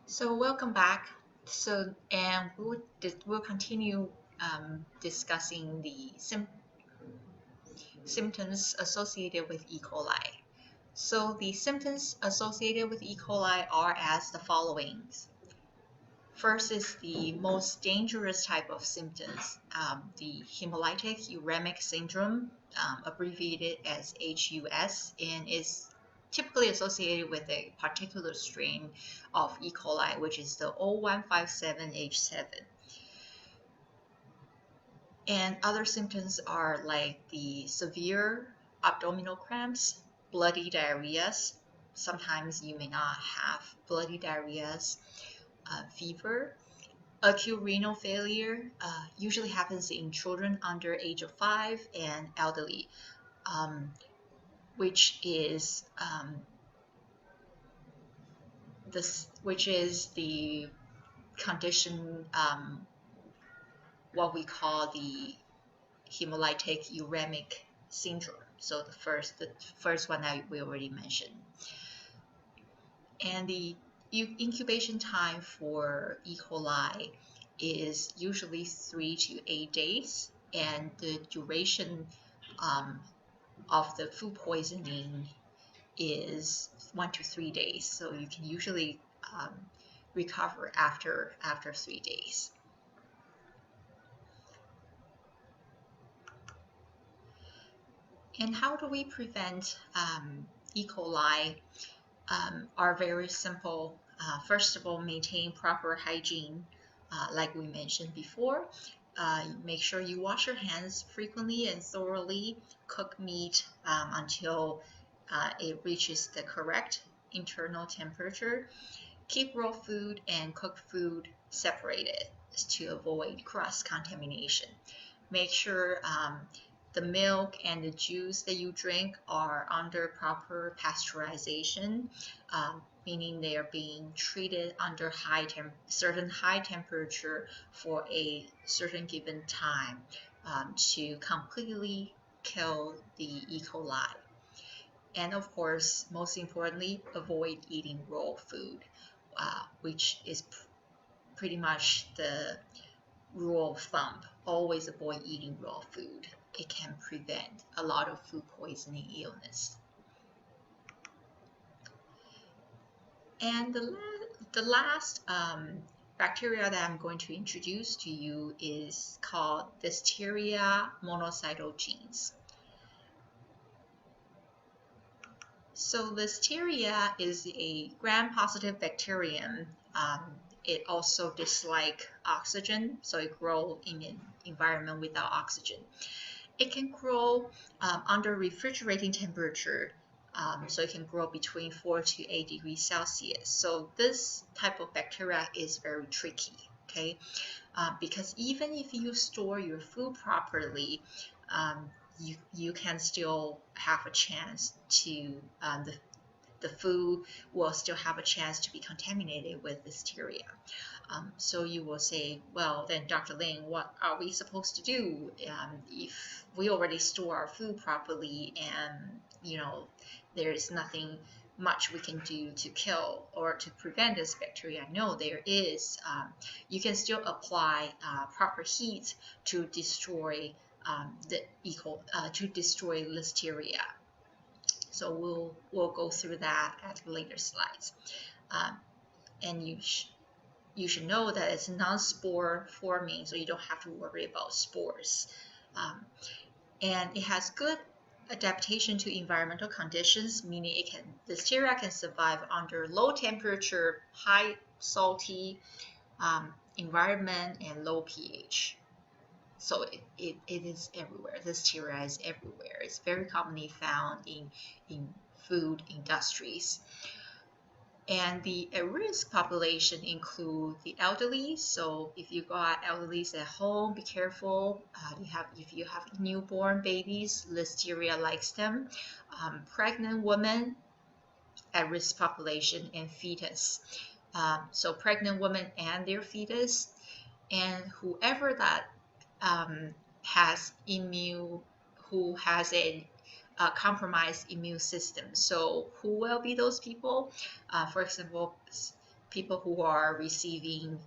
So welcome back. We'll continue discussing the symptoms associated with E. coli. So the symptoms associated with E. coli are as the following. First is the most dangerous type of symptoms, the hemolytic uremic syndrome, abbreviated as HUS, and is typically associated with a particular strain of E. coli, which is the O157H7. And other symptoms are like the severe abdominal cramps, bloody diarrheas. Sometimes you may not have bloody diarrheas, fever. Acute renal failure usually happens in children under age of 5 and elderly, which is the condition, what we call the hemolytic uremic syndrome. So the first one that we already mentioned. And the incubation time for E. coli is usually 3 to 8 days, and the duration of the food poisoning is 1 to 3 days. So you can usually recover after 3 days. And how do we prevent E. coli? Are very simple. First of all, maintain proper hygiene, like we mentioned before. Make sure you wash your hands frequently and thoroughly. Cook meat until it reaches the correct internal temperature. Keep raw food and cooked food separated to avoid cross-contamination. Make sure the milk and the juice that you drink are under proper pasteurization, meaning they are being treated under certain high temperature for a certain given time to completely kill the E. coli. And of course, most importantly, avoid eating raw food, which is pretty much the rule of thumb. Always avoid eating raw food. It can prevent a lot of food poisoning illness. And the last bacteria that I'm going to introduce to you is called Dysteria Monocytogenes. So Listeria is a gram-positive bacterium. It also dislikes oxygen, so it grows in an environment without oxygen. It can grow under refrigerating temperature, so it can grow between 4 to 8 degrees Celsius. So this type of bacteria is very tricky, okay? Because even if you store your food properly, you can still have a chance to the food will still have a chance to be contaminated with Listeria. So you will say, well, then Dr. Lin, what are we supposed to do if we already store our food properly and there is nothing much we can do to kill or to prevent this bacteria? No, there is. You can still apply proper heat to destroy to destroy Listeria. So we'll go through that at later slides. And you should know that it's non-spore forming, so you don't have to worry about spores. And it has good adaptation to environmental conditions, meaning Listeria can survive under low temperature, high salty environment and low pH. So it is everywhere. Listeria is everywhere. It's very commonly found in food industries. And the at-risk population include the elderly. So if you got elderly at home, be careful. If you have newborn babies, Listeria likes them. Pregnant women, at-risk population, and fetus. So pregnant women and their fetus, and whoever that has a compromised immune system. So who will be those people? For example, people who are receiving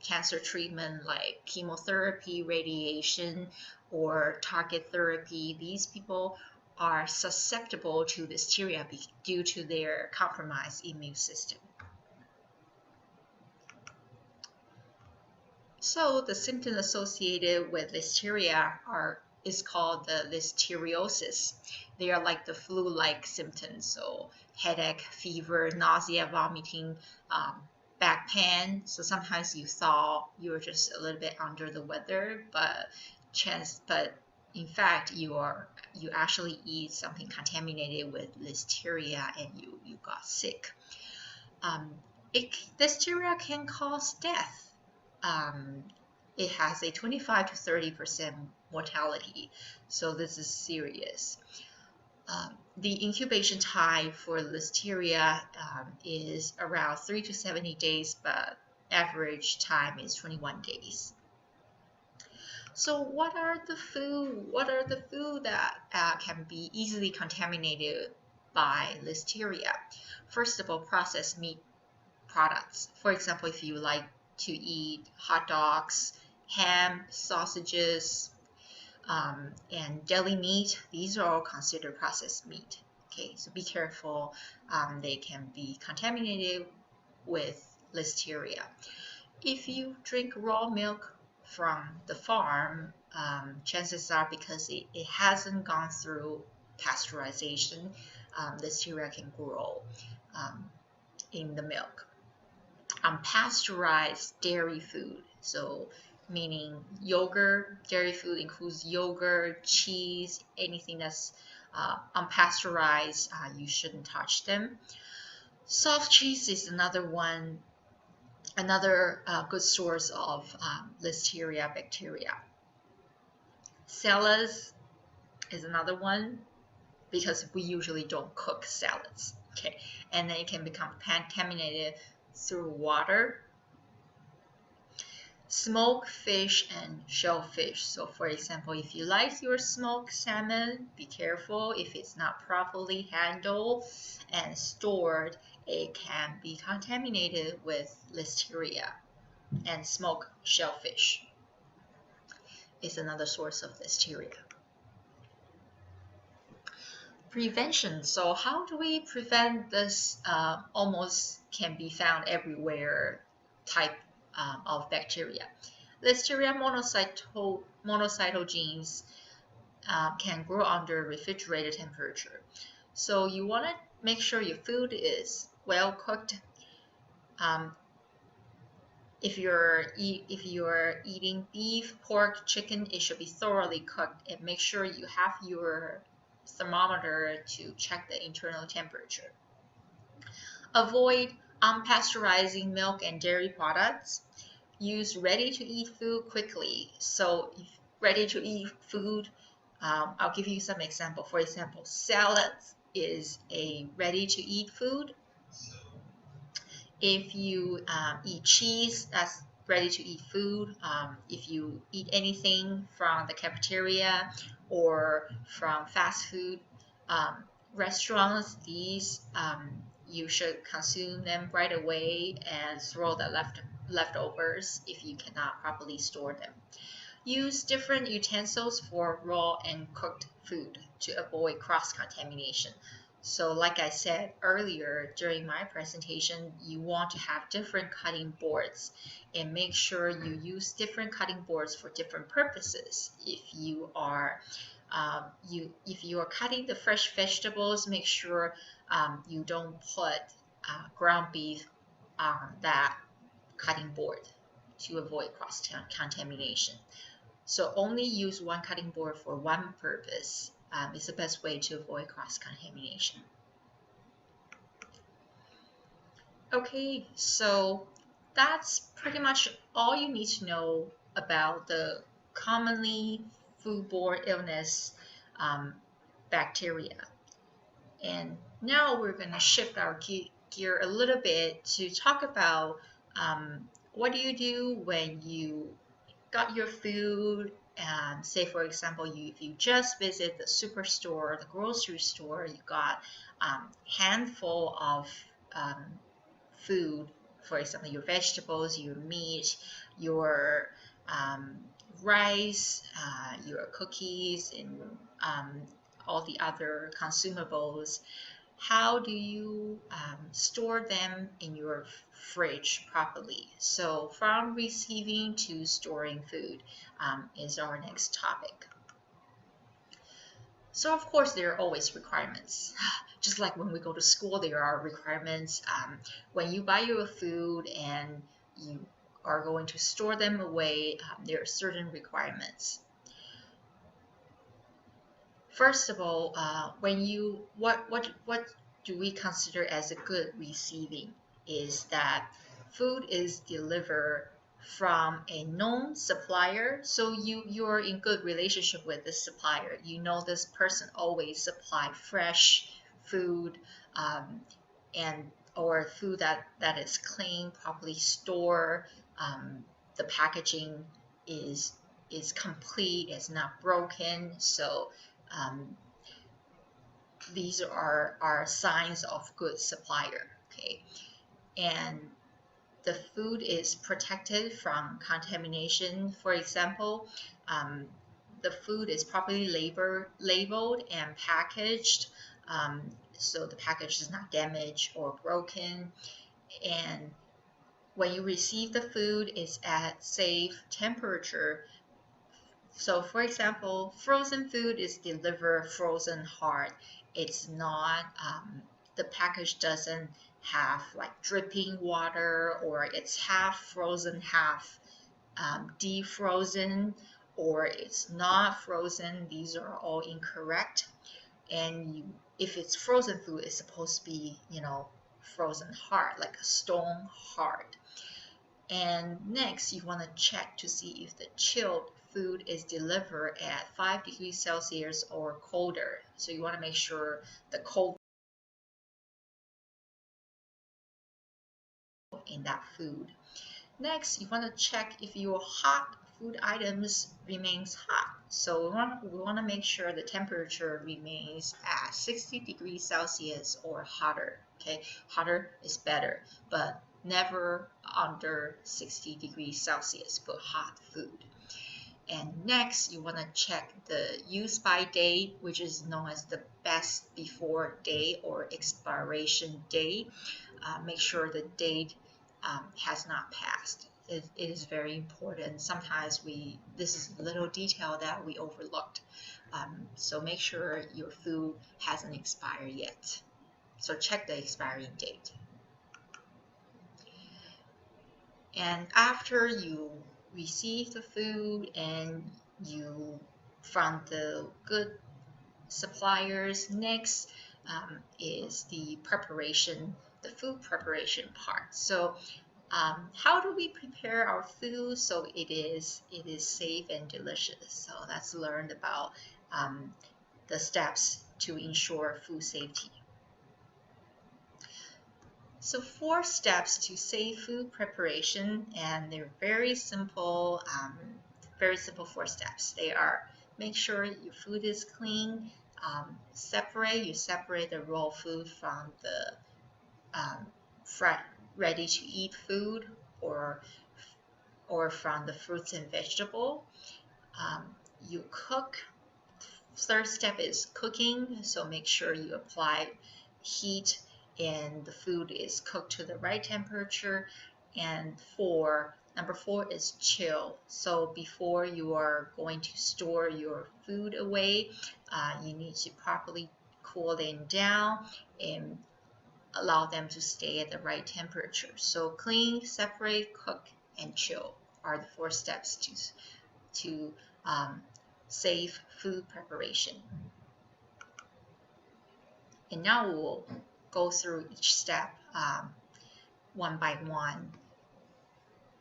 cancer treatment like chemotherapy, radiation, or target therapy, these people are susceptible to Listeria due to their compromised immune system. So the symptoms associated with Listeria is called the listeriosis. They are like the flu-like symptoms, so headache, fever, nausea, vomiting, back pain. So sometimes you thought you're just a little bit under the weather, but in fact you actually eat something contaminated with Listeria and you got sick. Listeria can cause death. It has a 25 to 30% mortality, so this is serious. The incubation time for Listeria is around 3 to 70 days, but average time is 21 days. So what are the food that can be easily contaminated by Listeria? First of all, processed meat products. For example, if you like to eat hot dogs, ham, sausages, and deli meat, these are all considered processed meat. Okay, so be careful. They can be contaminated with Listeria. If you drink raw milk from the farm, chances are because it hasn't gone through pasteurization, Listeria can grow in the milk. Unpasteurized dairy food, so meaning yogurt, dairy food includes yogurt, cheese, anything that's unpasteurized, you shouldn't touch them. Soft cheese is another good source of Listeria bacteria. Salads is another one because we usually don't cook salads. Okay, and then it can become contaminated through water. Smoked fish and shellfish. So for example, if you like your smoked salmon, be careful. If it's not properly handled and stored, it can be contaminated with Listeria. And smoked shellfish is another source of Listeria. Prevention. So how do we prevent this almost can be found everywhere type of bacteria? Listeria monocytogenes can grow under refrigerated temperature. So you want to make sure your food is well cooked. If you're eating beef, pork, chicken, it should be thoroughly cooked, and make sure you have your thermometer to check the internal temperature. Avoid unpasteurizing milk and dairy products. Use ready-to-eat food quickly. So if ready-to-eat food, I'll give you some example. For example, salads is a ready-to-eat food. If you eat cheese, that's ready-to-eat food. If you eat anything from the cafeteria or from fast food restaurants, these you should consume them right away and throw the leftovers if you cannot properly store them. Use different utensils for raw and cooked food to avoid cross-contamination. So like I said earlier during my presentation, you want to have different cutting boards and make sure you use different cutting boards for different purposes. If you are cutting the fresh vegetables, make sure you don't put ground beef on that cutting board to avoid cross-contamination. So only use one cutting board for one purpose. Is the best way to avoid cross-contamination. Okay, so that's pretty much all you need to know about the commonly foodborne illness bacteria. And now we're going to shift our gear a little bit to talk about what do you do when you got your food. Say for example, if you just visit the superstore, the grocery store, you got handful of food for example, your vegetables, your meat, your rice, your cookies, and all the other consumables. How do you store them in your fridge properly? So from receiving to storing food is our next topic. So of course there are always requirements. Just like when we go to school, there are requirements. When you buy your food and you are going to store them away, there are certain requirements. First of all, what do we consider as a good receiving is that food is delivered from a known supplier. So you're in good relationship with this supplier. You know this person always supply fresh food, and or food that is clean, properly stored. The packaging is complete, it's not broken. So these are signs of good supplier. Okay, and the food is protected from contamination. For example, the food is properly labeled and packaged, so the package is not damaged or broken. And when you receive the food, it's at safe temperature. So for example, frozen food is delivered frozen hard. It's not, the package doesn't have like dripping water, or it's half frozen, half defrozen, or it's not frozen. These are all incorrect. And if it's frozen food, it's supposed to be, frozen hard, like a stone hard. And next, you want to check to see if the chilled food is delivered at 5 degrees Celsius or colder. So you want to make sure the cold in that food. Next, you want to check if your hot food items remains hot. So we want to make sure the temperature remains at 60 degrees Celsius or hotter. Okay, hotter is better, but never under 60 degrees Celsius for hot food. And next, you want to check the use by date, which is known as the best before date or expiration date. Make sure the date has not passed. It is very important. Sometimes this is a little detail that we overlooked. So make sure your food hasn't expired yet. So check the expiry date. And after you receive the food and you from the good suppliers, next is the preparation, the food preparation part. So how do we prepare our food so it is safe and delicious? So let's learn about the steps to ensure food safety. So 4 steps to safe food preparation, and they're very simple 4 steps. They are: make sure your food is clean, separate the raw food from the ready to eat food, or from the fruits and vegetable. You cook. 3rd step is cooking, so make sure you apply heat and the food is cooked to the right temperature. And number 4 is chill. So before you are going to store your food away, you need to properly cool them down and allow them to stay at the right temperature. So clean, separate, cook, and chill are the 4 steps to safe food preparation. And now we'll go through each step one by one.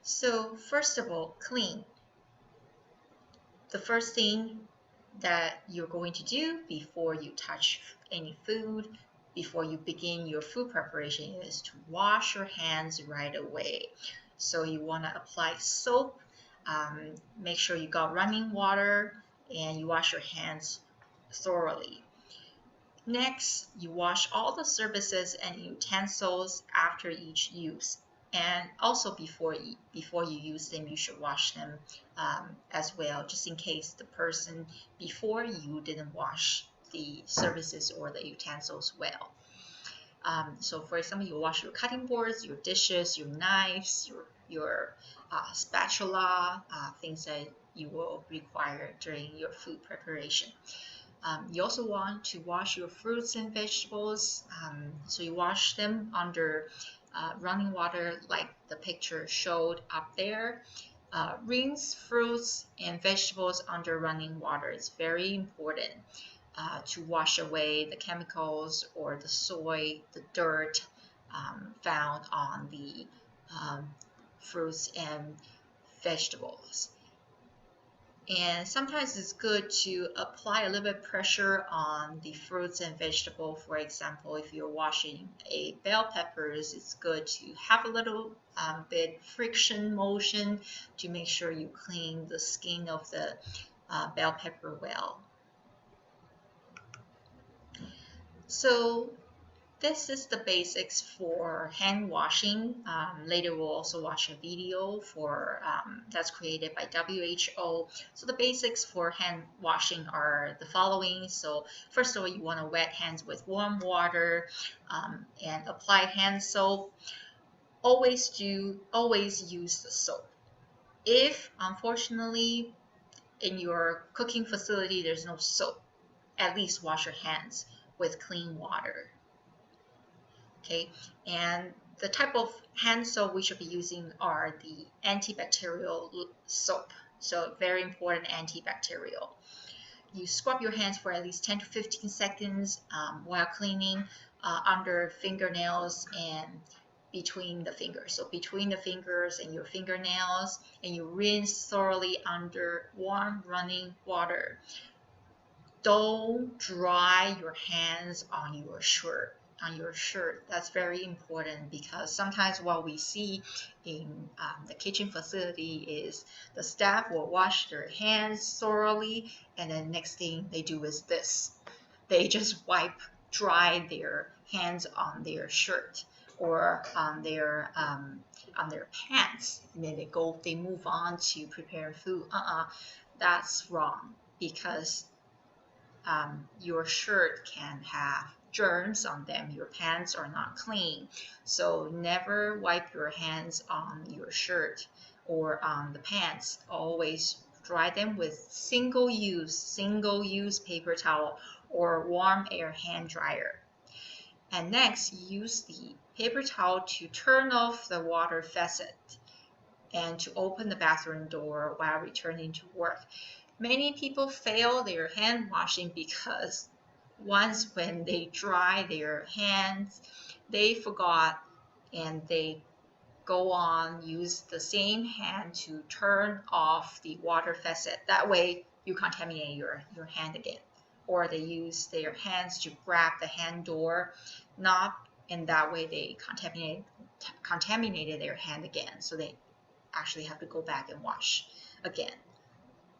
So first of all, clean. The first thing that you're going to do before you touch any food, before you begin your food preparation, is to wash your hands right away. So you want to apply soap, make sure you got running water, and you wash your hands thoroughly. Next, you wash all the surfaces and utensils after each use. And also before you use them, you should wash them as well, just in case the person before you didn't wash the surfaces or the utensils well. So for example, you wash your cutting boards, your dishes, your knives, your spatula, things that you will require during your food preparation. You also want to wash your fruits and vegetables. So you wash them under running water like the picture showed up there. Rinse fruits and vegetables under running water. It's very important to wash away the chemicals or the soy, the dirt found on the fruits and vegetables. And sometimes it's good to apply a little bit of pressure on the fruits and vegetable. For example, if you're washing a bell peppers, it's good to have a little bit friction motion to make sure you clean the skin of the bell pepper well. So this is the basics for hand washing. Later we'll also watch a video for that's created by WHO. So the basics for hand washing are the following. So first of all, you want to wet hands with warm water and apply hand soap. Always use the soap. If unfortunately in your cooking facility there's no soap, at least wash your hands with clean water. Okay, and the type of hand soap we should be using are the antibacterial soap. So very important, antibacterial. You scrub your hands for at least 10 to 15 seconds while cleaning under fingernails and between the fingers. So between the fingers and your fingernails, and you rinse thoroughly under warm running water. Don't dry your hands on your shirt. That's very important, because sometimes what we see in the kitchen facility is the staff will wash their hands thoroughly, and then next thing they do is this. They just dry their hands on their shirt or on their pants, and then they move on to prepare food. That's wrong, because your shirt can have germs on them. Your pants are not clean. So never wipe your hands on your shirt or on the pants. Always dry them with single use paper towel or warm air hand dryer. And next, use the paper towel to turn off the water faucet and to open the bathroom door while returning to work. Many people fail their hand washing because once when they dry their hands, they forgot and they go on use the same hand to turn off the water faucet. That way you contaminate your hand again. Or they use their hands to grab the hand door, and that way they contaminated their hand again. So they actually have to go back and wash again.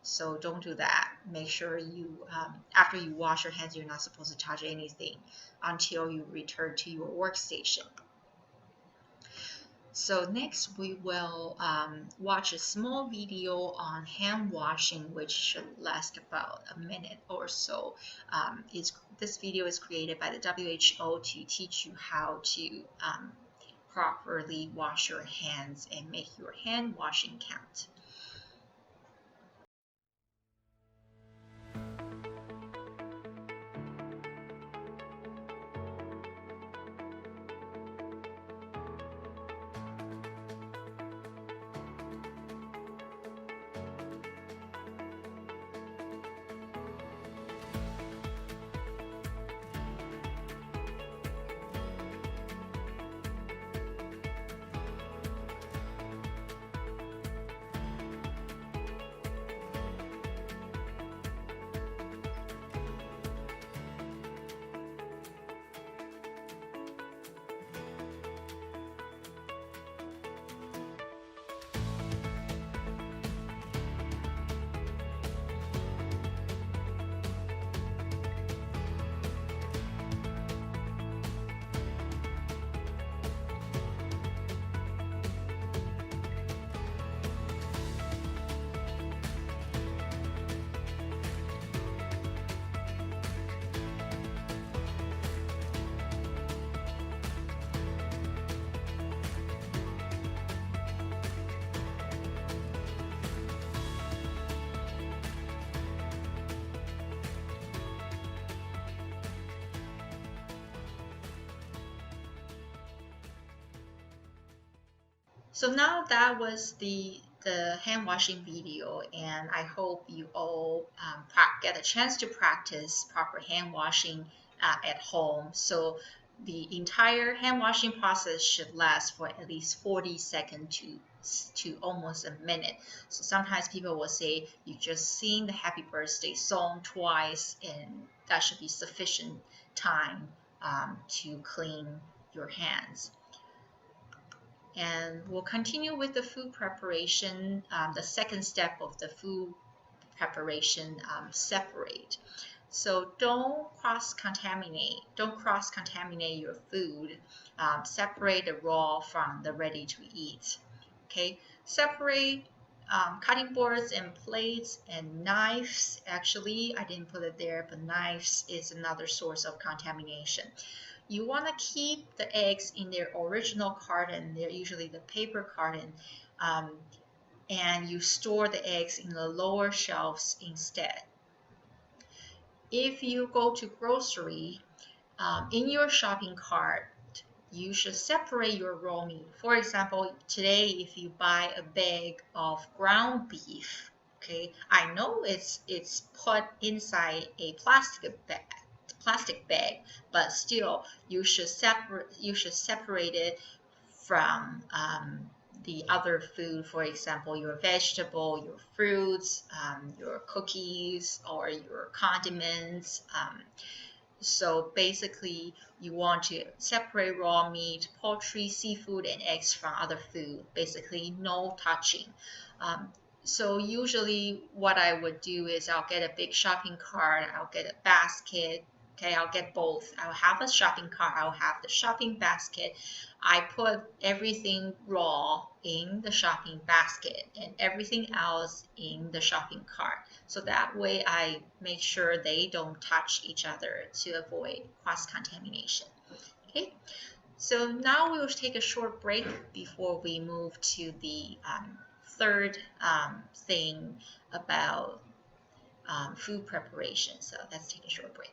So don't do that. Make sure you, after you wash your hands, you're not supposed to touch anything until you return to your workstation. So next we will watch a small video on hand washing, which should last about a minute or so. This video is created by the WHO to teach you how to properly wash your hands and make your hand washing count. So now that was the hand washing video, and I hope you all get a chance to practice proper hand washing at home. So the entire hand washing process should last for at least 40 seconds to almost a minute. So sometimes people will say you just sing the happy birthday song twice, and that should be sufficient time to clean your hands. And we'll continue with the food preparation. The second step of the food preparation, separate. So don't cross-contaminate. Don't cross-contaminate your food. Separate the raw from the ready to eat. Okay, separate cutting boards and plates and knives. Actually, I didn't put it there, but knives is another source of contamination. You want to keep the eggs in their original carton. They're usually the paper carton. And you store the eggs in the lower shelves instead. If you go to grocery, in your shopping cart, you should separate your raw meat. For example, today, if you buy a bag of ground beef, okay, I know it's put inside a plastic bag, but still, you should separate it from the other food. For example, your vegetable, your fruits, your cookies, or your condiments. So basically, you want to separate raw meat, poultry, seafood, and eggs from other food. Basically, no touching. So usually what I would do is I'll get a big shopping cart, I'll get a basket. Okay, I'll get both. I'll have a shopping cart, I'll have the shopping basket. I put everything raw in the shopping basket and everything else in the shopping cart. So that way I make sure they don't touch each other to avoid cross-contamination. Okay, so now we will take a short break before we move to the third thing about food preparation. So let's take a short break.